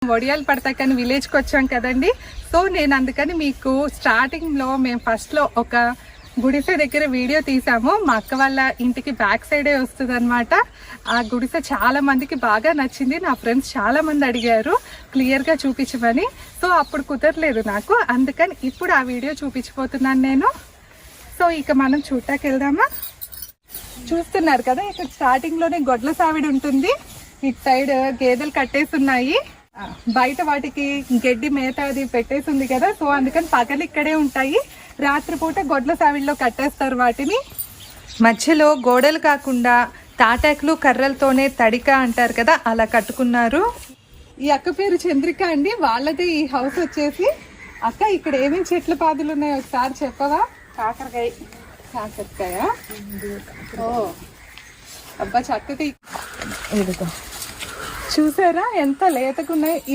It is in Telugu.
వడియాలు పడతాయి కానీ విలేజ్కి వచ్చాం కదండి. సో నేను అందుకని మీకు స్టార్టింగ్లో మేము ఫస్ట్లో ఒక గుడిసె దగ్గర వీడియో తీసాము. మా అక్క వాళ్ళ ఇంటికి బ్యాక్ సైడే వస్తుంది అనమాట. ఆ గుడిసె చాలా మందికి బాగా నచ్చింది. నా ఫ్రెండ్స్ చాలా మంది అడిగారు క్లియర్గా చూపించమని. సో అప్పుడు కుదరలేదు నాకు, అందుకని ఇప్పుడు ఆ వీడియో చూపించిపోతున్నాను నేను. సో ఇక మనం చూడటానికి వెళ్దామా. చూస్తున్నారు కదా, ఇక్కడ స్టార్టింగ్లోనే గొడ్ల సావిడి ఉంటుంది. ఇటు సైడ్ గేదెలు కట్టేస్తున్నాయి. బయట వాటికి గడ్డి మేత అది పెట్టేసింది కదా, సో అందుకని పగలు ఇక్కడే ఉంటాయి. రాత్రిపూట గొడ్ల సావిడిలో కట్టేస్తారు వాటిని. మధ్యలో గోడలు కాకుండా తాటాకులు కర్రలతోనే తడిక అంటారు కదా, అలా కట్టుకున్నారు. ఈ అక్క పేరు చంద్రిక అండి, వాళ్ళదే ఈ హౌస్ వచ్చేసి. అక్క ఇక్కడ ఏమేమి చెట్ల పాదులు ఉన్నాయో ఒకసారి చెప్పవా? కాకరకాయ. కాకరకాయ. ఓ అబ్బా చక్కగా చూసారా ఎంత లేతకున్నాయి.